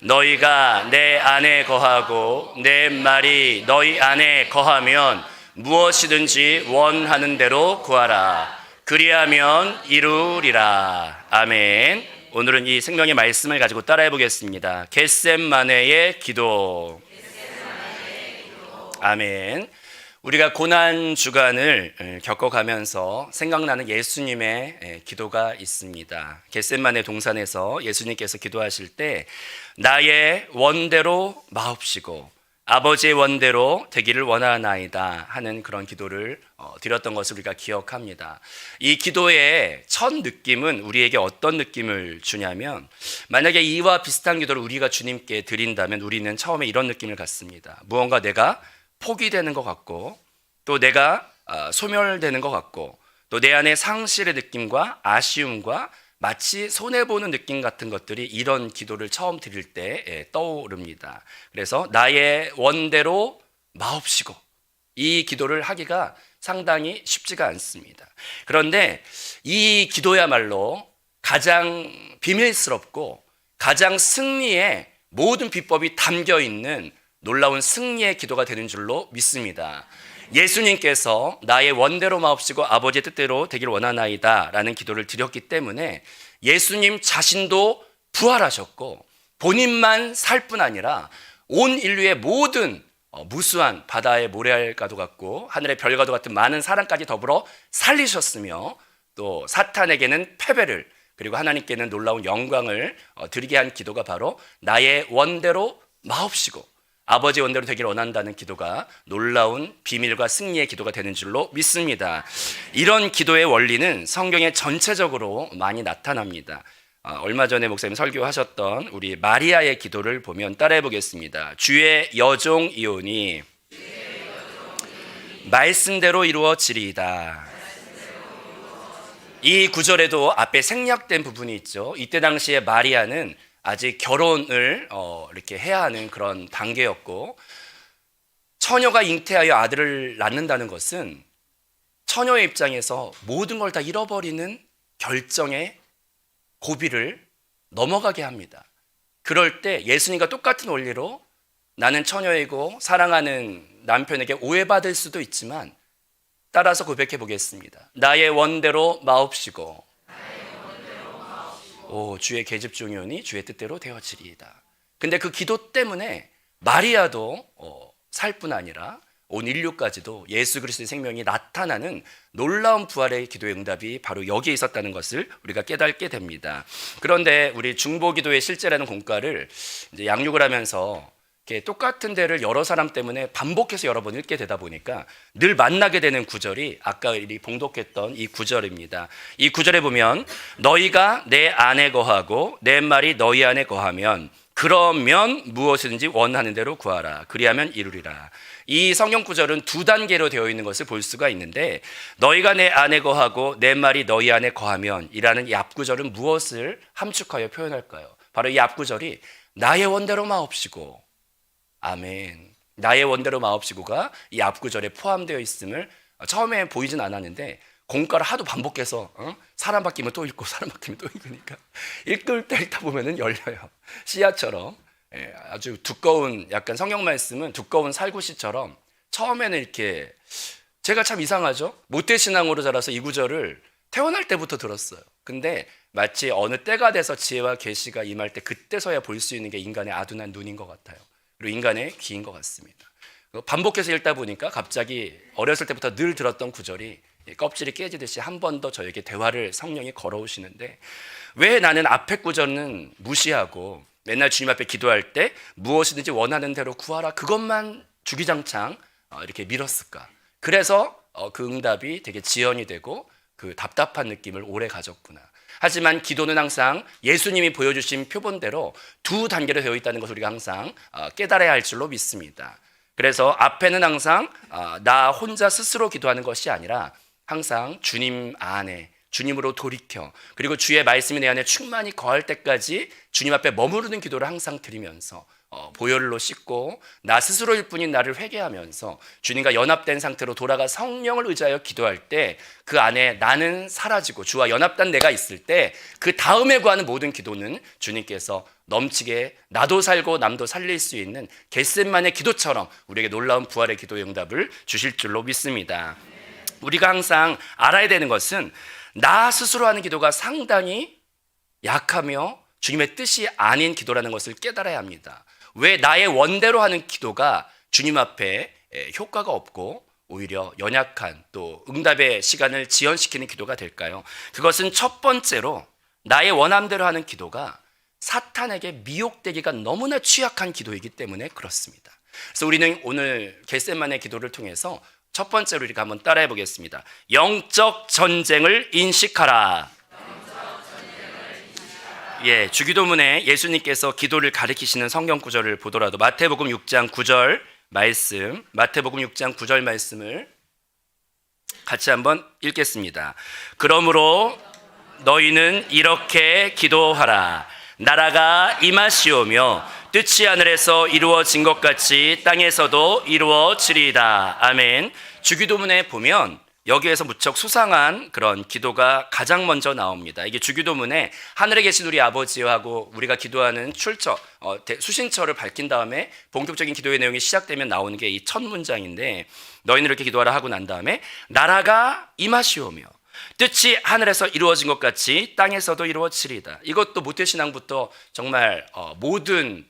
너희가 내 안에 거하고 내 말이 너희 안에 거하면 무엇이든지 원하는 대로 구하라. 그리하면 이루리라. 아멘. 오늘은 이 생명의 말씀을 가지고 따라해 보겠습니다. 겟셋마네의 기도. 아멘. 우리가 고난 주간을 겪어가면서 생각나는 예수님의 기도가 있습니다. 겟셋마네 동산에서 예수님께서 기도하실 때 나의 원대로 마옵시고 아버지의 원대로 되기를 원하나이다 하는 그런 기도를 드렸던 것을 우리가 기억합니다. 이 기도의 첫 느낌은 우리에게 어떤 느낌을 주냐면, 만약에 이와 비슷한 기도를 우리가 주님께 드린다면 우리는 처음에 이런 느낌을 갖습니다. 무언가 내가 포기되는 것 같고, 또 내가 소멸되는 것 같고, 또 내 안에 상실의 느낌과 아쉬움과 마치 손해보는 느낌 같은 것들이 이런 기도를 처음 드릴 때 떠오릅니다. 그래서 나의 원대로 마옵시고, 이 기도를 하기가 상당히 쉽지가 않습니다. 그런데 이 기도야말로 가장 비밀스럽고 가장 승리의 모든 비법이 담겨 있는 놀라운 승리의 기도가 되는 줄로 믿습니다. 예수님께서 나의 원대로 마옵시고 아버지의 뜻대로 되기를 원하나이다 라는 기도를 드렸기 때문에 예수님 자신도 부활하셨고 본인만 살 뿐 아니라 온 인류의 모든 무수한 바다의 모래알과도 같고 하늘의 별과도 같은 많은 사람까지 더불어 살리셨으며, 또 사탄에게는 패배를, 그리고 하나님께는 놀라운 영광을 드리게 한 기도가 바로 나의 원대로 마옵시고 아버지의 원대로 되기를 원한다는 기도가 놀라운 비밀과 승리의 기도가 되는 줄로 믿습니다. 이런 기도의 원리는 성경에 전체적으로 많이 나타납니다. 얼마 전에 목사님 설교하셨던 우리 마리아의 기도를 보면 따라해 보겠습니다. 주의 여종이오니 말씀대로 이루어지리이다. 이 구절에도 앞에 생략된 부분이 있죠. 이때 당시에 마리아는 아직 결혼을 이렇게 해야 하는 그런 단계였고, 처녀가 잉태하여 아들을 낳는다는 것은 처녀의 입장에서 모든 걸 다 잃어버리는 결정의 고비를 넘어가게 합니다. 그럴 때 예수님과 똑같은 원리로 나는 처녀이고 사랑하는 남편에게 오해받을 수도 있지만 따라서 고백해 보겠습니다. 나의 원대로 마옵시고 주의 계집종이오니 주의 뜻대로 되어지리이다. 근데 그 기도 때문에 마리아도 살 뿐 아니라 온 인류까지도 예수 그리스도의 생명이 나타나는 놀라운 부활의 기도의 응답이 바로 여기에 있었다는 것을 우리가 깨닫게 됩니다. 그런데 우리 중보기도의 실제라는 공과를 이제 양육을 하면서 이렇게 똑같은 데를 여러 사람 때문에 반복해서 여러 번 읽게 되다 보니까 늘 만나게 되는 구절이 아까 우리 봉독했던 이 구절입니다. 이 구절에 보면 너희가 내 안에 거하고 내 말이 너희 안에 거하면 그러면 무엇이든지 원하는 대로 구하라. 그리하면 이루리라. 이 성경 구절은 두 단계로 되어 있는 것을 볼 수가 있는데, 너희가 내 안에 거하고 내 말이 너희 안에 거하면 이라는 이 앞구절은 무엇을 함축하여 표현할까요? 바로 이 앞구절이 나의 원대로 마옵시고, 아멘, 나의 원대로 마옵시고가 이 앞구절에 포함되어 있음을 처음에 보이진 않았는데 공과를 하도 반복해서 사람 바뀌면 또 읽고 사람 바뀌면 또 읽으니까 읽을 때 읽다 보면은 열려요. 씨앗처럼 아주 두꺼운, 약간 성경 말씀은 두꺼운 살구씨처럼 처음에는 이렇게, 제가 참 이상하죠. 모태신앙으로 자라서 이 구절을 태어날 때부터 들었어요. 근데 마치 어느 때가 돼서 지혜와 계시가 임할 때 그때서야 볼 수 있는 게 인간의 아둔한 눈인 것 같아요. 그리고 인간의 귀인 것 같습니다. 반복해서 읽다 보니까 갑자기 어렸을 때부터 늘 들었던 구절이 껍질이 깨지듯이 한 번 더 저에게 대화를 성령이 걸어오시는데, 왜 나는 앞에 구절은 무시하고 맨날 주님 앞에 기도할 때 무엇이든지 원하는 대로 구하라 그것만 주기장창 이렇게 밀었을까? 그래서 그 응답이 되게 지연이 되고 그 답답한 느낌을 오래 가졌구나. 하지만 기도는 항상 예수님이 보여주신 표본대로 두 단계로 되어 있다는 것을 우리가 항상 깨달아야 할 줄로 믿습니다. 그래서 앞에는 항상 나 혼자 스스로 기도하는 것이 아니라 항상 주님 안에, 주님으로 돌이켜, 그리고 주의 말씀이 내 안에 충만히 거할 때까지 주님 앞에 머무르는 기도를 항상 드리면서 보혈로 씻고 나 스스로일 뿐인 나를 회개하면서 주님과 연합된 상태로 돌아가 성령을 의지하여 기도할 때 그 안에 나는 사라지고 주와 연합된 내가 있을 때 그 다음에 구하는 모든 기도는 주님께서 넘치게 나도 살고 남도 살릴 수 있는 겟셋만의 기도처럼 우리에게 놀라운 부활의 기도의 응답을 주실 줄로 믿습니다. 우리가 항상 알아야 되는 것은 나 스스로 하는 기도가 상당히 약하며 주님의 뜻이 아닌 기도라는 것을 깨달아야 합니다. 왜 나의 원대로 하는 기도가 주님 앞에 효과가 없고 오히려 연약한 또 응답의 시간을 지연시키는 기도가 될까요? 그것은 첫 번째로 나의 원함대로 하는 기도가 사탄에게 미혹되기가 너무나 취약한 기도이기 때문에 그렇습니다. 그래서 우리는 오늘 겟셋만의 기도를 통해서 첫 번째로 우리가 한번 따라해 보겠습니다. 영적 전쟁을 인식하라. 예, 주기도문에 예수님께서 기도를 가르치시는 성경 구절을 보더라도 마태복음 6장 9절 말씀, 마태복음 6장 9절 말씀을 같이 한번 읽겠습니다. 그러므로 너희는 이렇게 기도하라. 나라가 임하시오며 뜻이 하늘에서 이루어진 것 같이 땅에서도 이루어지리이다. 아멘. 주기도문에 보면 여기에서 무척 수상한 그런 기도가 가장 먼저 나옵니다. 이게 주기도문에 하늘에 계신 우리 아버지하고 우리가 기도하는 수신처를 밝힌 다음에 본격적인 기도의 내용이 시작되면 나오는 게 이 첫 문장인데, 너희는 이렇게 기도하라 하고 난 다음에 나라가 임하시오며 뜻이 하늘에서 이루어진 것 같이 땅에서도 이루어지리이다. 이것도 모태신앙부터 정말 모든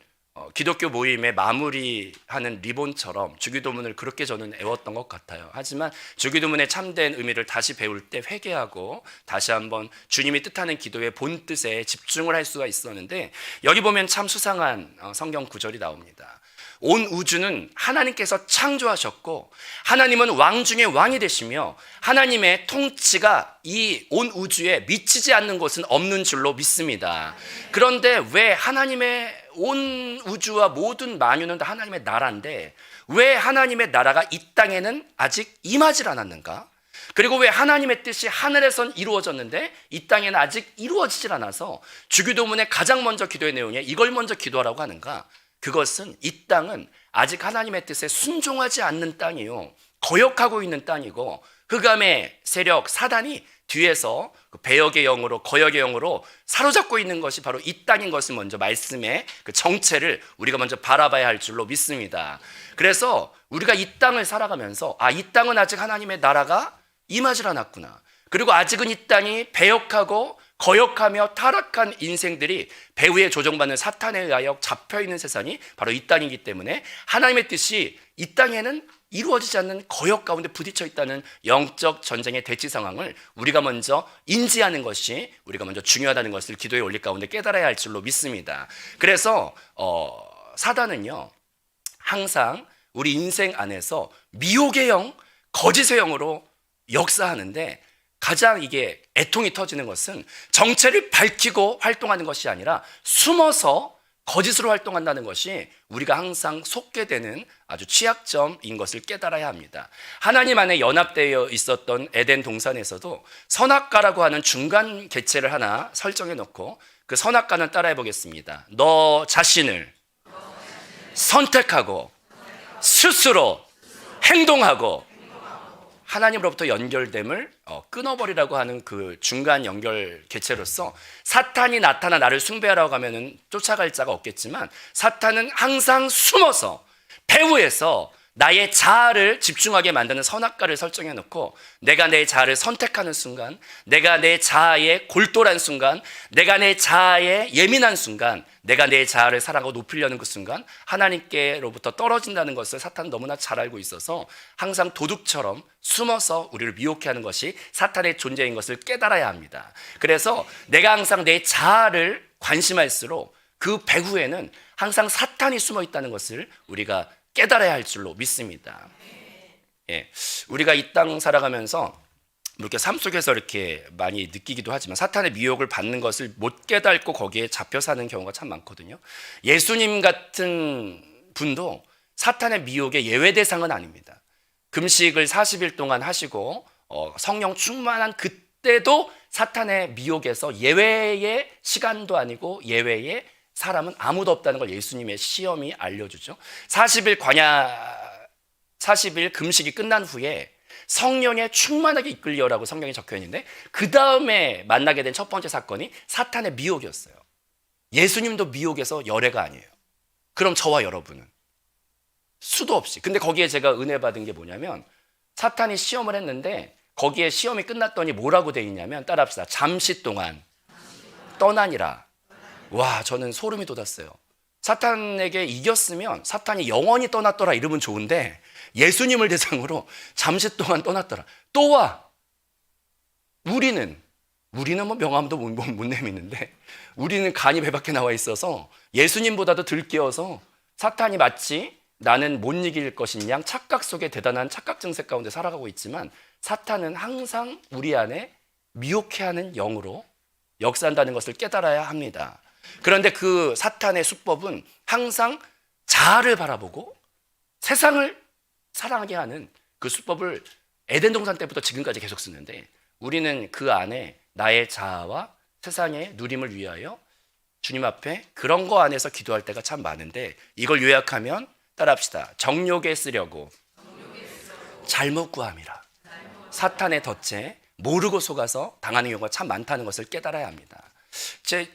기독교 모임의 마무리하는 리본처럼 주기도문을 그렇게 저는 애웠던 것 같아요. 하지만 주기도문의 참된 의미를 다시 배울 때 회개하고 다시 한번 주님이 뜻하는 기도의 본 뜻에 집중을 할 수가 있었는데, 여기 보면 참 수상한 성경 구절이 나옵니다. 온 우주는 하나님께서 창조하셨고 하나님은 왕 중에 왕이 되시며 하나님의 통치가 이 온 우주에 미치지 않는 곳은 없는 줄로 믿습니다. 그런데 왜 하나님의 온 우주와 모든 만유는 다 하나님의 나라인데 왜 하나님의 나라가 이 땅에는 아직 임하지 않았는가? 그리고 왜 하나님의 뜻이 하늘에선 이루어졌는데 이 땅에는 아직 이루어지질 않아서 주기도문의 가장 먼저 기도의 내용에 이걸 먼저 기도하라고 하는가? 그것은 이 땅은 아직 하나님의 뜻에 순종하지 않는 땅이요, 거역하고 있는 땅이고 흑암의 세력 사단이 뒤에서 배역의 영으로 거역의 영으로 사로잡고 있는 것이 바로 이 땅인 것을 먼저 말씀의 그 정체를 우리가 먼저 바라봐야 할 줄로 믿습니다. 그래서 우리가 이 땅을 살아가면서 이 땅은 아직 하나님의 나라가 임하지 않았구나, 그리고 아직은 이 땅이 배역하고 거역하며 타락한 인생들이 배후에 조종받는 사탄에 의하여 잡혀있는 세상이 바로 이 땅이기 때문에 하나님의 뜻이 이 땅에는 이루어지지 않는 거역 가운데 부딪혀 있다는 영적 전쟁의 대치 상황을 우리가 먼저 인지하는 것이 우리가 먼저 중요하다는 것을 기도의 원리 가운데 깨달아야 할 줄로 믿습니다. 그래서 사단은요 항상 우리 인생 안에서 미혹의 영, 거짓의 영으로 역사하는데 가장 이게 애통이 터지는 것은 정체를 밝히고 활동하는 것이 아니라 숨어서 거짓으로 활동한다는 것이 우리가 항상 속게 되는 아주 취약점인 것을 깨달아야 합니다. 하나님 안에 연합되어 있었던 에덴 동산에서도 선악과라고 하는 중간 개체를 하나 설정해 놓고 그 선악과는 따라해 보겠습니다. 너 자신을 선택하고 스스로 행동하고 하나님으로부터 연결됨을 끊어버리라고 하는 그 중간 연결 개체로서 사탄이 나타나 나를 숭배하라고 하면은 쫓아갈 자가 없겠지만 사탄은 항상 숨어서 배후에서 나의 자아를 집중하게 만드는 선악과를 설정해 놓고 내가 내 자아를 선택하는 순간, 내가 내 자아에 골똘한 순간, 내가 내 자아에 예민한 순간, 내가 내 자아를 사랑하고 높이려는 그 순간 하나님께로부터 떨어진다는 것을 사탄은 너무나 잘 알고 있어서 항상 도둑처럼 숨어서 우리를 미혹해 하는 것이 사탄의 존재인 것을 깨달아야 합니다. 그래서 내가 항상 내 자아를 관심할수록 그 배후에는 항상 사탄이 숨어 있다는 것을 우리가 깨달아야 할 줄로 믿습니다. 예, 우리가 이 땅 살아가면서 이렇게 삶 속에서 이렇게 많이 느끼기도 하지만 사탄의 미혹을 받는 것을 못 깨닫고 거기에 잡혀 사는 경우가 참 많거든요. 예수님 같은 분도 사탄의 미혹의 예외 대상은 아닙니다. 금식을 40일 동안 하시고 성령 충만한 그때도 사탄의 미혹에서 예외의 시간도 아니고 예외의 사람은 아무도 없다는 걸 예수님의 시험이 알려주죠. 40일 금식이 끝난 후에 성령에 충만하게 이끌려라고 성경에 적혀 있는데 그 다음에 만나게 된 첫 번째 사건이 사탄의 미혹이었어요. 예수님도 미혹에서 열애가 아니에요. 그럼 저와 여러분은 수도 없이. 근데 거기에 제가 은혜 받은 게 뭐냐면 사탄이 시험을 했는데 거기에 시험이 끝났더니 뭐라고 돼 있냐면 따라합시다. 잠시 동안 떠나니라. 와, 저는 소름이 돋았어요. 사탄에게 이겼으면 사탄이 영원히 떠났더라 이러면 좋은데 예수님을 대상으로 잠시 동안 떠났더라. 또 와. 우리는 뭐 명함도 못 내미는데 우리는 간이 배 밖에 나와 있어서 예수님보다도 덜 깨어서 사탄이 마치 나는 못 이길 것인 양 착각 속에 대단한 착각 증세 가운데 살아가고 있지만 사탄은 항상 우리 안에 미혹해 하는 영으로 역사한다는 것을 깨달아야 합니다. 그런데 그 사탄의 수법은 항상 자아를 바라보고 세상을 사랑하게 하는 그 수법을 에덴 동산 때부터 지금까지 계속 쓰는데 우리는 그 안에 나의 자아와 세상의 누림을 위하여 주님 앞에 그런 거 안에서 기도할 때가 참 많은데 이걸 요약하면 따라합시다. 정욕에 쓰려고 잘못 구함이라. 사탄의 덫에 모르고 속아서 당하는 경우가 참 많다는 것을 깨달아야 합니다.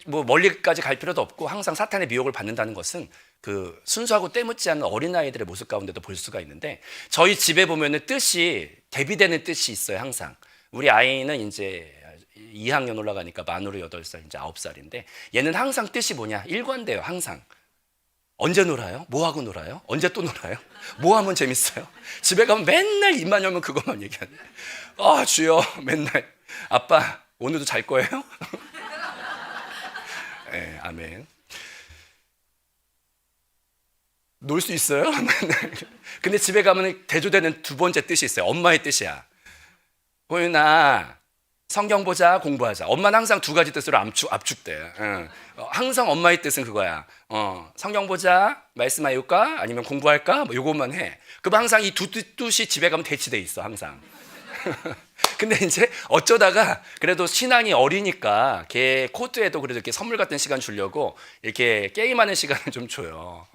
멀리까지 갈 필요도 없고 항상 사탄의 미혹을 받는다는 것은 그 순수하고 때묻지 않는 어린아이들의 모습 가운데도 볼 수가 있는데 저희 집에 보면은 뜻이 대비되는 뜻이 있어요. 항상 우리 아이는 이제 2학년 올라가니까 만으로 8살 이제 9살인데 얘는 항상 뜻이 뭐냐 일관돼요. 항상 언제 놀아요? 뭐 하고 놀아요? 언제 또 놀아요? 뭐 하면 재밌어요? 집에 가면 맨날 입만 열면 그것만 얘기하네. 아 주여 맨날 아빠 오늘도 잘 거예요? 네, 아멘. 놀 수 있어요? 근데 집에 가면 대조되는 두 번째 뜻이 있어요. 엄마의 뜻이야. 호윤아 성경 보자 공부하자. 엄마는 항상 두 가지 뜻으로 압축돼. 항상 엄마의 뜻은 그거야. 성경 보자 말씀하여올까 아니면 공부할까 뭐 요것만 해. 그럼 항상 이 두 뜻이 집에 가면 대치돼 있어 항상. 근데 이제 어쩌다가 그래도 신앙이 어리니까 걔 코트에도 그래도 이렇게 선물 같은 시간 주려고 이렇게 게임하는 시간을 좀 줘요.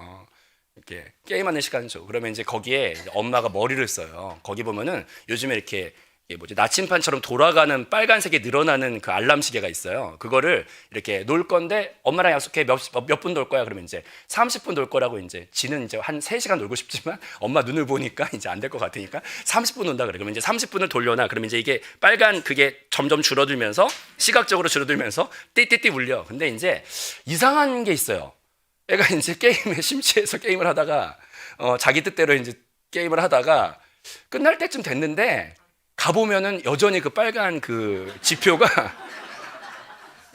이렇게 게임하는 시간 줘. 그러면 이제 거기에 엄마가 머리를 써요. 거기 보면은 요즘에 이렇게 나침판처럼 돌아가는 빨간색이 늘어나는 그 알람 시계가 있어요. 그거를 이렇게 놀 건데 엄마랑 약속해 몇 분 놀 거야. 그러면 이제 30분 놀 거라고 이제 지는 이제 한 3시간 놀고 싶지만 엄마 눈을 보니까 이제 안 될 것 같으니까 30분 논다 그래. 그러면 이제 30분을 돌려놔. 그러면 이제 이게 빨간 그게 점점 줄어들면서 시각적으로 줄어들면서 띠띠띠 울려. 근데 이제 이상한 게 있어요. 애가 이제 게임에 심취해서 게임을 하다가 자기 뜻대로 이제 게임을 하다가 끝날 때쯤 됐는데 가보면은 여전히 그 빨간 그 지표가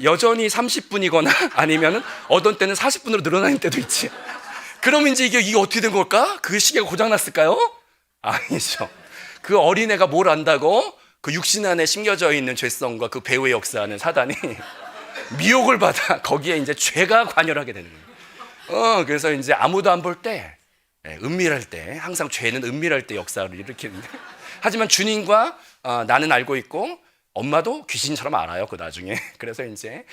여전히 30분이거나 아니면은 어떤 때는 40분으로 늘어나는 때도 있지. 그러면 이제 이게 어떻게 된 걸까? 그 시계가 고장났을까요? 아니죠. 그 어린애가 뭘 안다고 그 육신 안에 심겨져 있는 죄성과 그 배후의 역사하는 사단이 미혹을 받아 거기에 이제 죄가 관여하게 되는 거예요. 그래서 이제 아무도 안 볼 때 은밀할 때 항상 죄는 은밀할 때 역사를 일으키는데 하지만 주님과 나는 알고 있고 엄마도 귀신처럼 알아요. 그 나중에 그래서 이제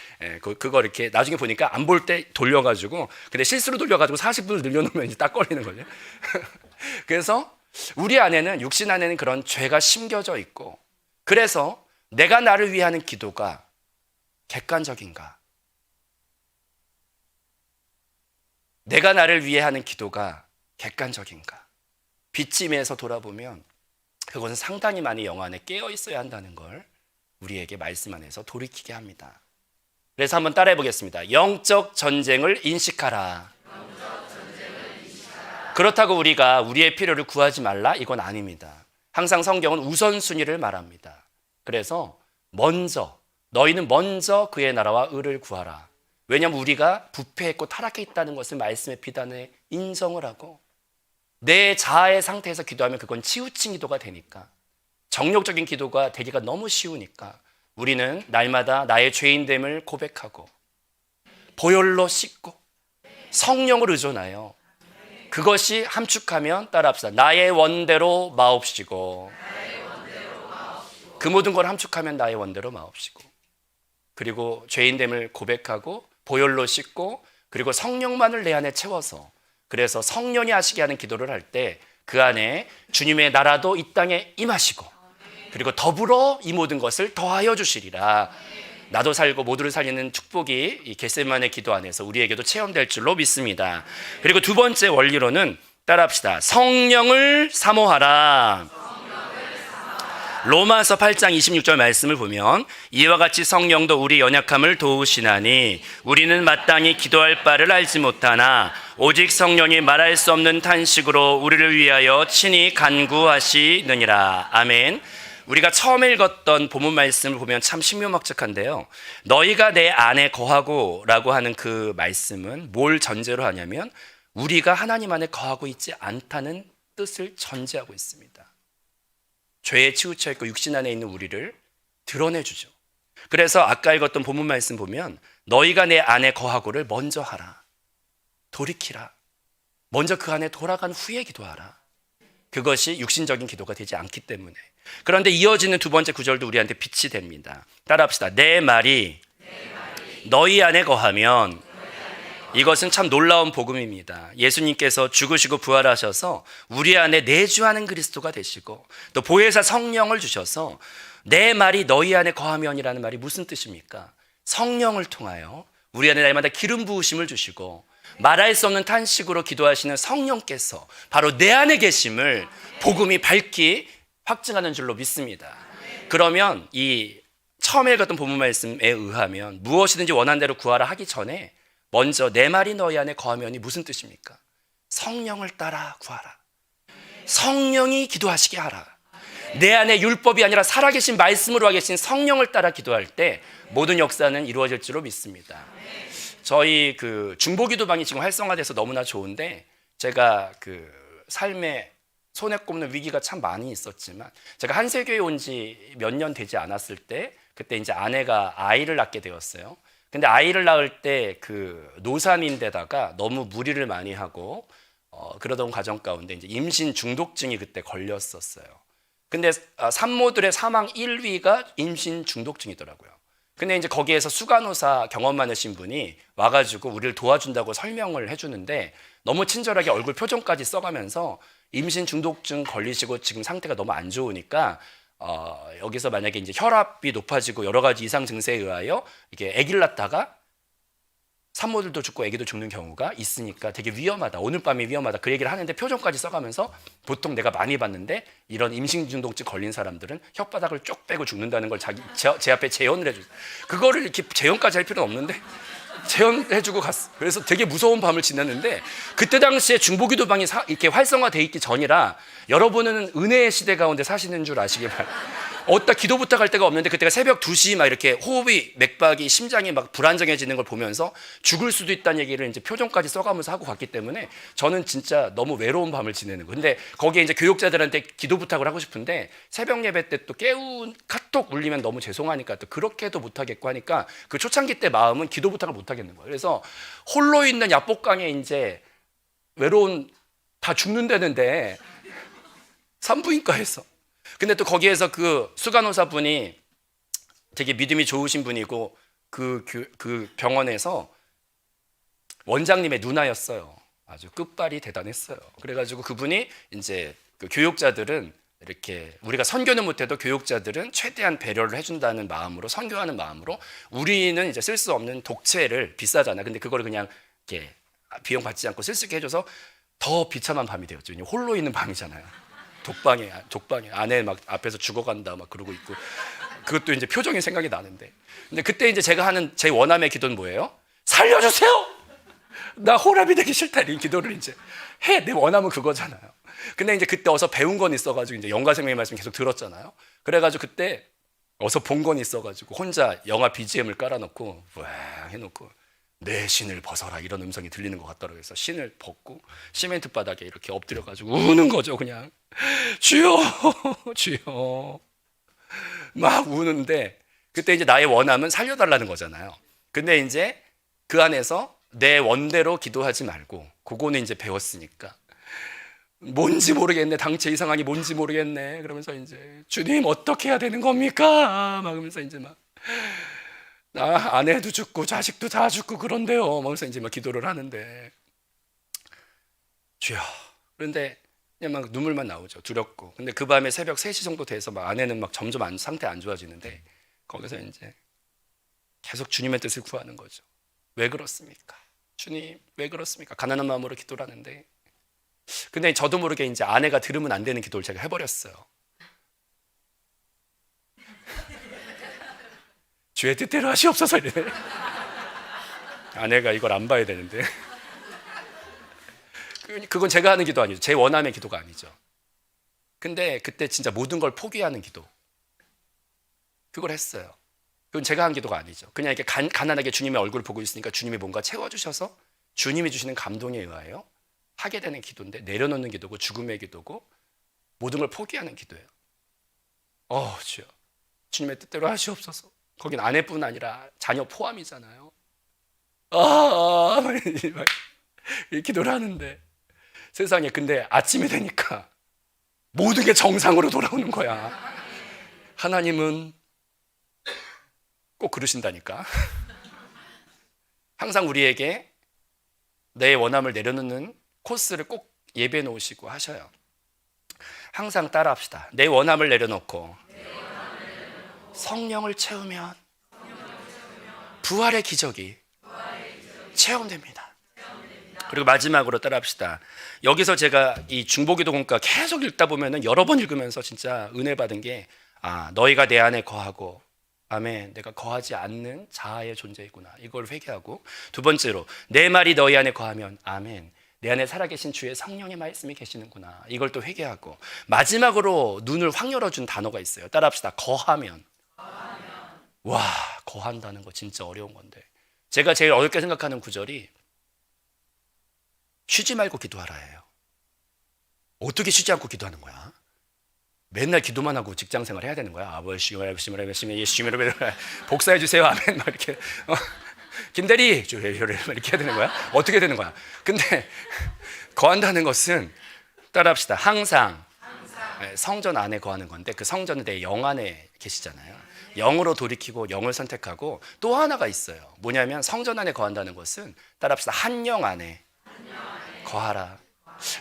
그거 이렇게 나중에 보니까 안 볼 때 돌려가지고 근데 실수로 돌려가지고 40분을 늘려놓으면 이제 딱 걸리는 거죠. 그래서 우리 안에는 육신 안에는 그런 죄가 심겨져 있고 그래서 내가 나를 위하는 기도가 객관적인가? 내가 나를 위해 하는 기도가 객관적인가? 빗짐에서 돌아보면 그것은 상당히 많이 영 안에 깨어 있어야 한다는 걸 우리에게 말씀 안에서 돌이키게 합니다. 그래서 한번 따라해 보겠습니다. 영적 전쟁을 인식하라. 그렇다고 우리가 우리의 필요를 구하지 말라 이건 아닙니다. 항상 성경은 우선순위를 말합니다. 그래서 너희는 먼저 그의 나라와 의를 구하라. 왜냐하면 우리가 부패했고 타락해 있다는 것을 말씀의 비단에 인정을 하고 내 자아의 상태에서 기도하면 그건 치우친 기도가 되니까 정욕적인 기도가 되기가 너무 쉬우니까 우리는 날마다 나의 죄인됨을 고백하고 보혈로 씻고 성령을 의존하여 그것이 함축하면 따라합시다. 나의 원대로 마옵시고 그 모든 걸 함축하면 나의 원대로 마옵시고 그리고 죄인됨을 고백하고 보혈로 씻고 그리고 성령만을 내 안에 채워서 그래서 성령이 하시게 하는 기도를 할 때 그 안에 주님의 나라도 이 땅에 임하시고 그리고 더불어 이 모든 것을 더하여 주시리라. 나도 살고 모두를 살리는 축복이 이 겟세마네 기도 안에서 우리에게도 체험될 줄로 믿습니다. 그리고 두 번째 원리로는 따라합시다. 성령을 사모하라. 로마서 8장 26절 말씀을 보면 이와 같이 성령도 우리 연약함을 도우시나니 우리는 마땅히 기도할 바를 알지 못하나 오직 성령이 말할 수 없는 탄식으로 우리를 위하여 친히 간구하시느니라. 아멘. 우리가 처음 읽었던 본문 말씀을 보면 참 신묘막측한데요. 너희가 내 안에 거하고 라고 하는 그 말씀은 뭘 전제로 하냐면 우리가 하나님 안에 거하고 있지 않다는 뜻을 전제하고 있습니다. 죄에 치우쳐 있고 육신 안에 있는 우리를 드러내주죠. 그래서 아까 읽었던 본문 말씀 보면 너희가 내 안에 거하고를 먼저 하라. 돌이키라. 먼저 그 안에 돌아간 후에 기도하라. 그것이 육신적인 기도가 되지 않기 때문에. 그런데 이어지는 두 번째 구절도 우리한테 빛이 됩니다. 따라합시다. 내 말이 너희 안에 거하면, 이것은 참 놀라운 복음입니다. 예수님께서 죽으시고 부활하셔서 우리 안에 내주하는 그리스도가 되시고 또 보혜사 성령을 주셔서 내 말이 너희 안에 거하면이라는 말이 무슨 뜻입니까? 성령을 통하여 우리 안에 날마다 기름 부으심을 주시고 말할 수 없는 탄식으로 기도하시는 성령께서 바로 내 안에 계심을 복음이 밝히 확증하는 줄로 믿습니다. 그러면 이 처음에 읽었던 본문 말씀에 의하면 무엇이든지 원하는 대로 구하라 하기 전에 먼저 내 말이 너희 안에 거하면이 무슨 뜻입니까? 성령을 따라 구하라. 성령이 기도하시게 하라. 내 안에 율법이 아니라 살아계신 말씀으로 하계신 성령을 따라 기도할 때 모든 역사는 이루어질 줄로 믿습니다. 저희 그 중보기도방이 지금 활성화돼서 너무나 좋은데 제가 그 삶에 손에 꼽는 위기가 참 많이 있었지만 제가 한세교에 온 지 몇 년 되지 않았을 때 그때 이제 아내가 아이를 낳게 되었어요. 근데 아이를 낳을 때 그 노산인데다가 너무 무리를 많이 하고 그러던 과정 가운데 이제 임신 중독증이 그때 걸렸었어요. 근데 산모들의 사망 1위가 임신 중독증이더라고요. 근데 이제 거기에서 수간호사 경험 많으신 분이 와가지고 우리를 도와준다고 설명을 해주는데 너무 친절하게 얼굴 표정까지 써가면서 임신 중독증 걸리시고 지금 상태가 너무 안 좋으니까 여기서 만약에 이제 혈압이 높아지고 여러 가지 이상 증세에 의하여 이게 아기를 낳다가 산모들도 죽고 아기도 죽는 경우가 있으니까 되게 위험하다. 오늘 밤이 위험하다. 그 얘기를 하는데 표정까지 써가면서 보통 내가 많이 봤는데 이런 임신 중독증 걸린 사람들은 혓바닥을 쭉 빼고 죽는다는 걸 제 앞에 재현을 해줘요. 그거를 이렇게 재현까지 할 필요는 없는데 재현해주고 갔어. 그래서 되게 무서운 밤을 지냈는데 그때 당시에 중보기도방이 이렇게 활성화돼 있기 전이라 여러분은 은혜의 시대 가운데 사시는 줄 아시길 바랍니다. 어디다 기도 부탁할 데가 없는데 그때가 새벽 2시 막 이렇게 호흡이 맥박이 심장이 막 불안정해지는 걸 보면서 죽을 수도 있다는 얘기를 이제 표정까지 써가면서 하고 갔기 때문에 저는 진짜 너무 외로운 밤을 지내는 거예요. 근데 거기에 이제 교육자들한테 기도 부탁을 하고 싶은데 새벽 예배 때 또 카톡 울리면 너무 죄송하니까 또 그렇게도 못하겠고 하니까 그 초창기 때 마음은 기도 부탁을 못하겠는 거예요. 그래서 홀로 있는 야복강에 이제 외로운 다 죽는다는데 산부인과에서 근데 또 거기에서 그 수간호사 분이 되게 믿음이 좋으신 분이고 그 병원에서 원장님의 누나였어요. 아주 끝발이 대단했어요. 그래가지고 그분이 이제 그 교육자들은 이렇게 우리가 선교는 못해도 교육자들은 최대한 배려를 해준다는 마음으로 선교하는 마음으로 우리는 이제 쓸 수 없는 독채를 비싸잖아. 근데 그걸 그냥 이렇게 비용 받지 않고 쓸 수 있게 해줘서 더 비참한 밤이 되었죠. 홀로 있는 밤이잖아요. 독방에 아내 막 앞에서 죽어간다 막 그러고 있고 그것도 이제 표정이 생각이 나는데 근데 그때 이제 제가 하는 제 원함의 기도는 뭐예요? 살려주세요! 나 호랍이 되기 싫다 이런 기도를 이제 내 원함은 그거잖아요. 근데 이제 그때 어서 배운 건 있어가지고 이제 영가생명의 말씀 계속 들었잖아요. 그래가지고 그때 어서 본 건 있어가지고 혼자 영화 BGM을 깔아놓고 와 해놓고 내 신을 벗어라 이런 음성이 들리는 것 같더라고요. 그래서 신을 벗고 시멘트 바닥에 이렇게 엎드려가지고 우는 거죠. 그냥 주여 주여 막 우는데 그때 이제 나의 원함은 살려달라는 거잖아요. 근데 이제 그 안에서 내 원대로 기도하지 말고 그거는 이제 배웠으니까 뭔지 모르겠네. 당체 이상하니 뭔지 모르겠네. 그러면서 이제 주님 어떻게 해야 되는 겁니까? 막 그러면서 이제 막 아내도 죽고 자식도 다 죽고 그런데요. 그래서 이제 막 기도를 하는데 주여. 그런데 그냥 막 눈물만 나오죠. 두렵고. 근데 그 밤에 새벽 3시 정도 돼서 막 아내는 막 점점 상태 안 좋아지는데 거기서 이제 계속 주님의 뜻을 구하는 거죠. 왜 그렇습니까? 주님, 왜 그렇습니까? 가난한 마음으로 기도를 하는데. 근데 저도 모르게 이제 아내가 들으면 안 되는 기도를 제가 해버렸어요. 주의 뜻대로 하시옵소서 이래. 아내가 이걸 안 봐야 되는데. 그건 제가 하는 기도 아니죠. 제 원함의 기도가 아니죠. 근데 그때 진짜 모든 걸 포기하는 기도, 그걸 했어요. 그건 제가 한 기도가 아니죠. 그냥 이렇게 가난하게 주님의 얼굴을 보고 있으니까 주님이 뭔가 채워주셔서 주님이 주시는 감동에 의하여 하게 되는 기도인데, 내려놓는 기도고 죽음의 기도고 모든 걸 포기하는 기도예요. 주여, 주님의 뜻대로 하시옵소서. 거긴 아내뿐 아니라 자녀 포함이잖아요. 이 기도를 하는데 세상에, 근데 아침이 되니까 모든 게 정상으로 돌아오는 거야. 하나님은 꼭 그러신다니까. 항상 우리에게 내 원함을 내려놓는 코스를 꼭 예배해 놓으시고 하셔요. 항상 따라합시다. 내 원함을 내려놓고 성령을 채우면 부활의 기적이 체험됩니다. 그리고 마지막으로 따라합시다. 여기서 제가 이 중보기도문과 계속 읽다 보면은 여러 번 읽으면서 진짜 은혜 받은 게, 너희가 내 안에 거하고, 아멘, 내가 거하지 않는 자아의 존재이구나, 이걸 회개하고, 두 번째로 내 말이 너희 안에 거하면, 아멘, 내 안에 살아계신 주의 성령의 말씀이 계시는구나, 이걸 또 회개하고, 마지막으로 눈을 확 열어준 단어가 있어요. 따라합시다. 거하면. 와, 거한다는 거 진짜 어려운 건데, 제가 제일 어렵게 생각하는 구절이 쉬지 말고 기도하라예요. 어떻게 쉬지 않고 기도하는 거야? 맨날 기도만 하고 직장 생활 해야 되는 거야? 아버지, 복사해 주세요. 아멘. 막 이렇게. 김대리, 이렇게 해야 되는 거야? 어떻게 되는 거야? 근데 거한다는 것은, 따라합시다. 항상 성전 안에 거하는 건데, 그 성전은 내 영 안에 계시잖아요. 영으로 돌이키고 영을 선택하고, 또 하나가 있어요. 뭐냐면 성전 안에 거한다는 것은, 따라합시다. 한 영 안에 거하라.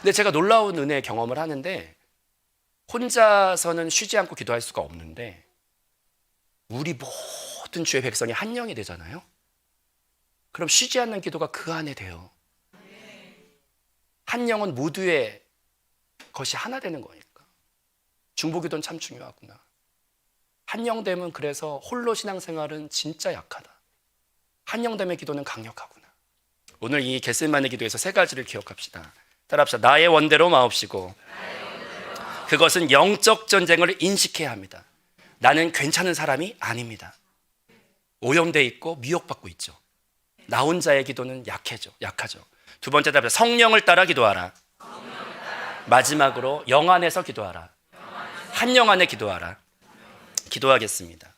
근데 제가 놀라운 은혜의 경험을 하는데, 혼자서는 쉬지 않고 기도할 수가 없는데 우리 모든 주의 백성이 한 영이 되잖아요. 그럼 쉬지 않는 기도가 그 안에 돼요. 한 영은 모두의 것이 하나 되는 거니까. 중보기도는 참 중요하구나. 한 영됨은, 그래서 홀로 신앙생활은 진짜 약하다. 한 영됨의 기도는 강력하구나. 오늘 이 겟세마네 기도에서 세 가지를 기억합시다. 따라합시다. 나의 원대로 마옵시고, 그것은 영적 전쟁을 인식해야 합니다. 나는 괜찮은 사람이 아닙니다. 오염돼 있고 미혹받고 있죠. 나 혼자의 기도는 약하죠. 두 번째 답은 성령을 따라 기도하라. 마지막으로 영 안에서 기도하라. 한 영 안에 기도하라. 기도하겠습니다.